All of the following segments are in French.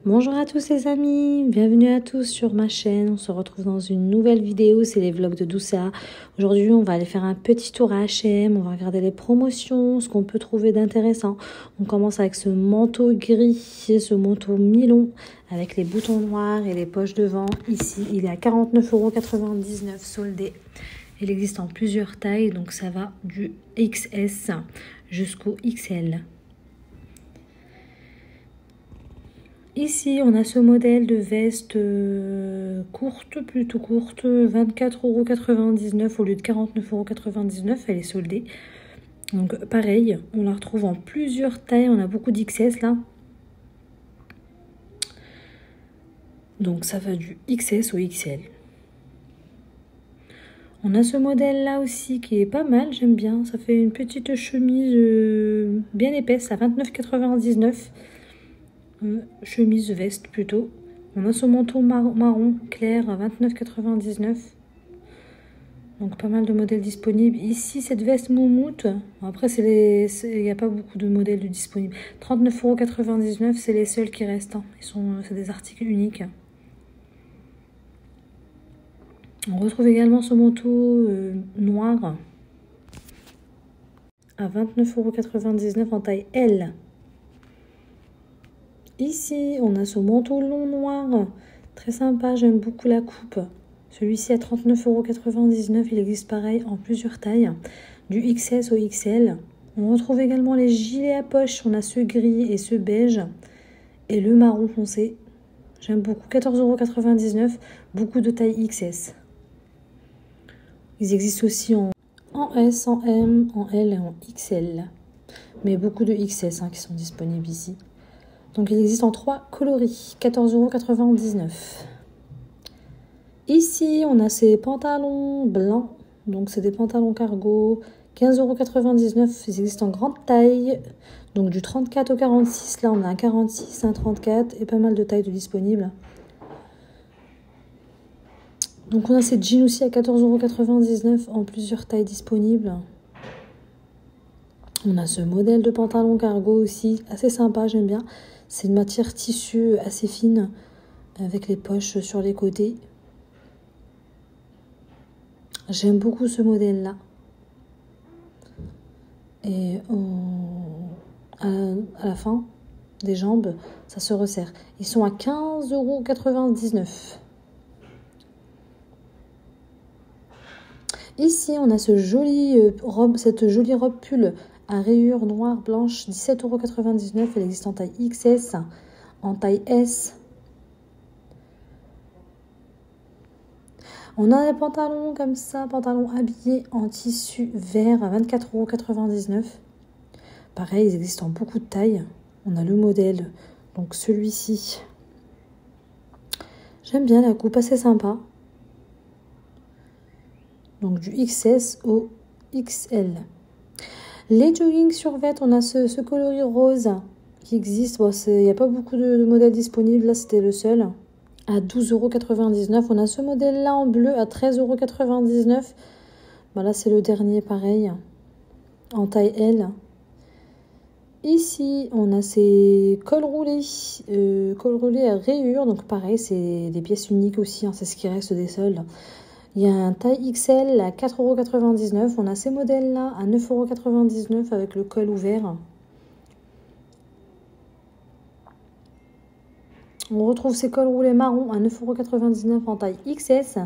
Bonjour à tous les amis, bienvenue à tous sur ma chaîne. On se retrouve dans une nouvelle vidéo, c'est les vlogs de Doucea. Aujourd'hui, on va aller faire un petit tour à H&M, on va regarder les promotions, ce qu'on peut trouver d'intéressant. On commence avec ce manteau gris, ce manteau mi-long avec les boutons noirs et les poches devant. Ici, il est à 49,99 € soldé. Il existe en plusieurs tailles, donc ça va du XS jusqu'au XL. Ici, on a ce modèle de veste courte, plutôt courte, 24,99 € au lieu de 49,99 €. Elle est soldée. Donc pareil, on la retrouve en plusieurs tailles. On a beaucoup d'XS là. Donc ça va du XS au XL. On a ce modèle là aussi qui est pas mal, j'aime bien. Ça fait une petite chemise bien épaisse à 29,99 €. Chemise veste plutôt. On a ce manteau marron clair à 29,99 €. Donc pas mal de modèles disponibles. Ici cette veste moumoute. Après il n'y a pas beaucoup de modèles disponibles. 39,99 €, c'est les seuls qui restent. C'est des articles uniques. On retrouve également ce manteau noir à 29,99 € en taille L. Ici, on a ce manteau long noir, très sympa, j'aime beaucoup la coupe. Celui-ci à 39,99 €, il existe pareil en plusieurs tailles, du XS au XL. On retrouve également les gilets à poche, on a ce gris et ce beige, et le marron foncé. J'aime beaucoup, 14,99 €, beaucoup de taille XS. Ils existent aussi en S, en M, en L et en XL, mais beaucoup de XS qui sont disponibles ici. Donc il existe en 3 coloris, 14,99 €. Ici, on a ces pantalons blancs. Donc c'est des pantalons cargo, 15,99 €. Ils existent en grande taille. Donc du 34 au 46. Là, on a un 46, un 34 et pas mal de tailles disponibles. Donc on a ces jeans aussi à 14,99 € en plusieurs tailles disponibles. On a ce modèle de pantalon cargo aussi, assez sympa, j'aime bien. C'est une matière tissu assez fine, avec les poches sur les côtés. J'aime beaucoup ce modèle-là. Et à la fin des jambes, ça se resserre. Ils sont à 15,99 €. Ici, on a cette jolie robe pull à rayures noires blanches, 17,99 €. Elle existe en taille XS, en taille S. On a des pantalons comme ça, pantalons habillés en tissu vert à 24,99 €. Pareil, ils existent en beaucoup de tailles. On a le modèle, donc celui-ci. J'aime bien la coupe, assez sympa. Donc du XS au XL. Les jogging survêt, on a ce coloris rose qui existe. Bon, il n'y a pas beaucoup de modèles disponibles. Là, c'était le seul. À 12,99 €. On a ce modèle-là en bleu à 13,99 €. Bon, là, c'est le dernier, pareil, en taille L. Ici, on a ces cols roulés à rayures. Donc, pareil, c'est des pièces uniques aussi. C'est ce qui reste des soldes. Il y a un taille XL à 4,99 €. On a ces modèles-là à 9,99 € avec le col ouvert. On retrouve ces cols roulés marron à 9,99 € en taille XS.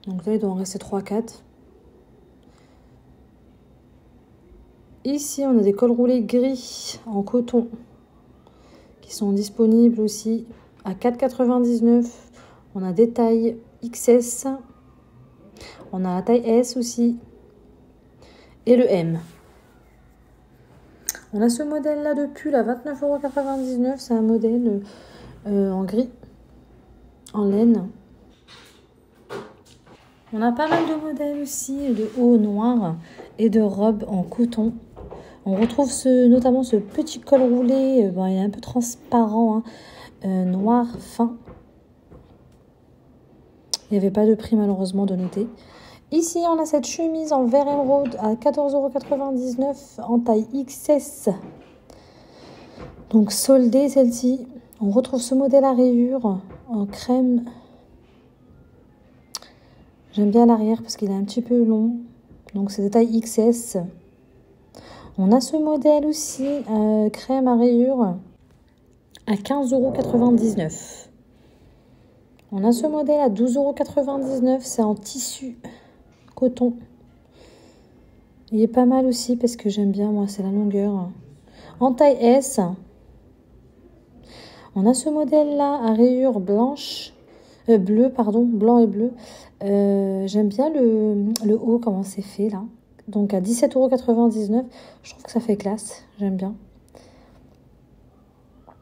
Donc là, il doit en rester 3-4. Ici, on a des cols roulés gris en coton qui sont disponibles aussi à 4,99 €. On a des tailles XS. On a la taille S aussi. Et le M. On a ce modèle-là de pull à 29,99 €. C'est un modèle en gris, en laine. On a pas mal de modèles aussi de hauts noirs et de robes en coton. On retrouve notamment ce petit col roulé. Il est un peu transparent, noir fin. Il n'y avait pas de prix malheureusement de noter. Ici, on a cette chemise en vert émeraude à 14,99 € en taille XS. Donc soldée celle-ci. On retrouve ce modèle à rayures en crème. J'aime bien l'arrière parce qu'il est un petit peu long. Donc c'est de taille XS. On a ce modèle aussi, crème à rayures, à 15,99 €. On a ce modèle à 12,99 €. C'est en tissu coton. Il est pas mal aussi parce que j'aime bien, moi, c'est la longueur. En taille S. On a ce modèle-là à rayures blanches, bleu, pardon, blanc et bleu. J'aime bien le haut, comment c'est fait là. Donc à 17,99 €, je trouve que ça fait classe, j'aime bien.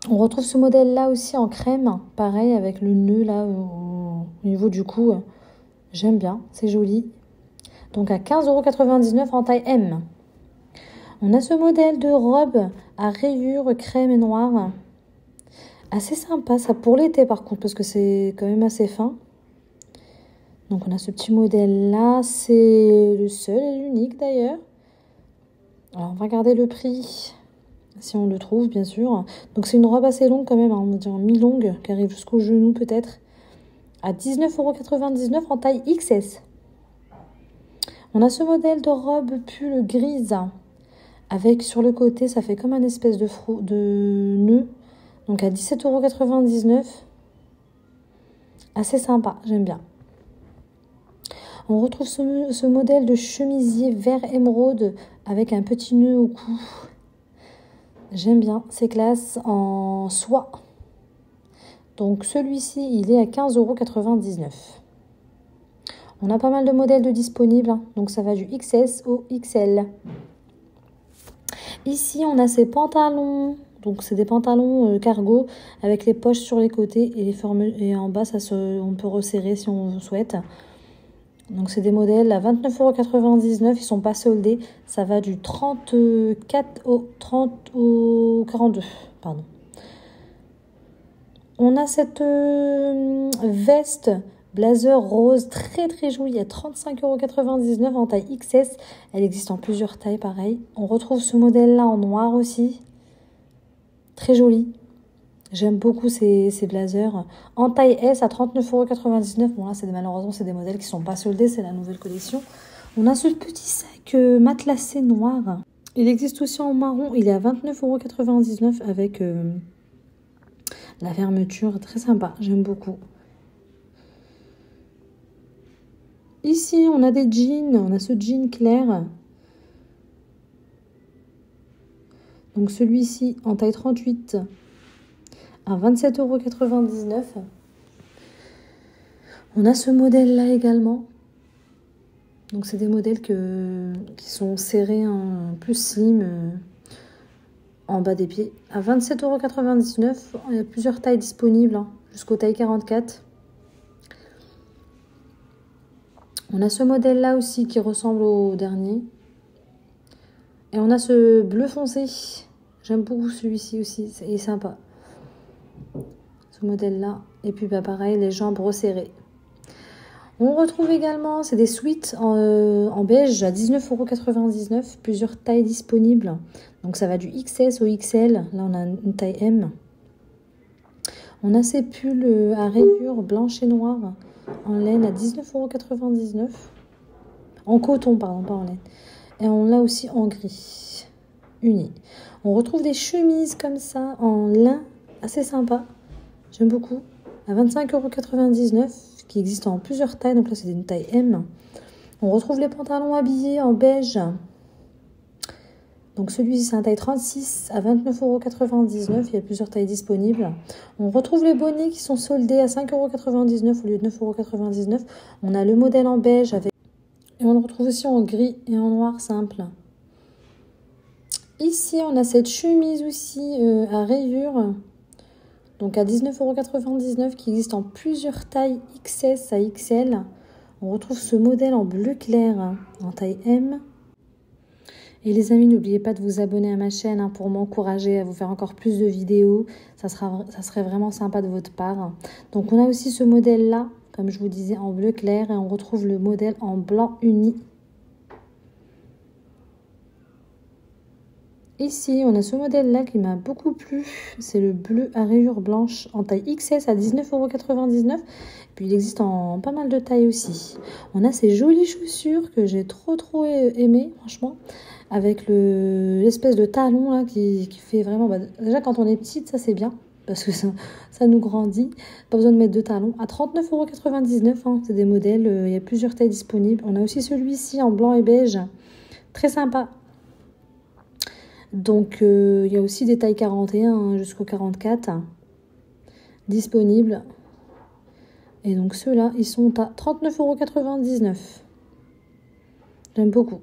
On retrouve ce modèle-là aussi en crème, pareil avec le nœud là au niveau du cou. J'aime bien, c'est joli. Donc à 15,99 € en taille M. On a ce modèle de robe à rayures crème et noire. Assez sympa, ça pour l'été par contre, parce que c'est quand même assez fin. Donc on a ce petit modèle là, c'est le seul et l'unique d'ailleurs. Alors on va regarder le prix, si on le trouve bien sûr. Donc c'est une robe assez longue quand même, hein, on va dire mi-longue, qui arrive jusqu'au genou peut-être. À 19,99 € en taille XS. On a ce modèle de robe pull grise, avec sur le côté, ça fait comme un espèce de nœud. Donc à 17,99 €. Assez sympa, j'aime bien. On retrouve ce modèle de chemisier vert émeraude avec un petit nœud au cou. J'aime bien, c'est classe, en soie. Donc celui-ci, il est à 15,99 €. On a pas mal de modèles de disponibles, donc ça va du XS au XL. Ici, on a ces pantalons. Donc c'est des pantalons cargo avec les poches sur les côtés et en bas, on peut resserrer si on souhaite. Donc c'est des modèles à 29,99 €, ils sont pas soldés. Ça va du 34 au 42, pardon. On a cette veste blazer rose très très jolie à 35,99 € en taille XS. Elle existe en plusieurs tailles pareil. On retrouve ce modèle là en noir aussi. Très joli. J'aime beaucoup ces blazers. En taille S à 39,99 €. Bon là, malheureusement, c'est des modèles qui ne sont pas soldés. C'est la nouvelle collection. On a ce petit sac matelassé noir. Il existe aussi en marron. Il est à 29,99 € avec la fermeture. Très sympa. J'aime beaucoup. Ici, on a des jeans. On a ce jean clair. Donc celui-ci en taille 38 à 27,99 €. On a ce modèle-là également. Donc c'est des modèles qui sont serrés, plus slim, en bas des pieds. À 27,99 €, il y a plusieurs tailles disponibles, jusqu'aux tailles 44. On a ce modèle-là aussi qui ressemble au dernier. Et on a ce bleu foncé. J'aime beaucoup celui-ci aussi, il est sympa. Ce modèle-là. Et puis pareil, les jambes resserrées. On retrouve également, c'est des sweats en beige à 19,99 €. Plusieurs tailles disponibles. Donc ça va du XS au XL. Là, on a une taille M. On a ces pulls à rayures blanches et noires en laine à 19,99 €. En coton, pardon, pas en laine. Et on l'a aussi en gris uni. On retrouve des chemises comme ça en lin, assez sympa. J'aime beaucoup. À 25,99 €, qui existent en plusieurs tailles. Donc là, c'est une taille M. On retrouve les pantalons habillés en beige. Donc celui-ci, c'est un taille 36 à 29,99 €. Il y a plusieurs tailles disponibles. On retrouve les bonnets qui sont soldés à 5,99 € au lieu de 9,99 €. On a le modèle en beige avec... Et on le retrouve aussi en gris et en noir simple. Ici, on a cette chemise aussi à rayures. Donc à 19,99 € qui existe en plusieurs tailles XS à XL. On retrouve ce modèle en bleu clair en taille M. Et les amis, n'oubliez pas de vous abonner à ma chaîne pour m'encourager à vous faire encore plus de vidéos. Ça serait vraiment sympa de votre part. Donc on a aussi ce modèle-là, comme je vous disais, en bleu clair. Et on retrouve le modèle en blanc uni. Ici, on a ce modèle-là qui m'a beaucoup plu. C'est le bleu à rayures blanches en taille XS à 19,99 €. Puis il existe en pas mal de tailles aussi. On a ces jolies chaussures que j'ai trop aimé, franchement. Avec l'espèce de talon là qui fait vraiment... déjà, quand on est petite, ça c'est bien. Parce que ça nous grandit. Pas besoin de mettre de talons. À 39,99 €, hein, c'est des modèles. Il y a plusieurs tailles disponibles. On a aussi celui-ci en blanc et beige. Très sympa. Donc, il y a aussi des tailles 41 jusqu'au 44 disponibles. Et donc, ceux-là, ils sont à 39,99 €. J'aime beaucoup.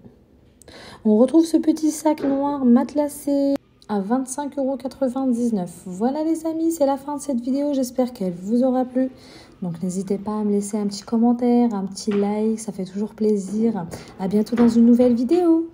On retrouve ce petit sac noir matelassé à 25,99 €. Voilà les amis, c'est la fin de cette vidéo. J'espère qu'elle vous aura plu. Donc, n'hésitez pas à me laisser un petit commentaire, un petit like. Ça fait toujours plaisir. À bientôt dans une nouvelle vidéo.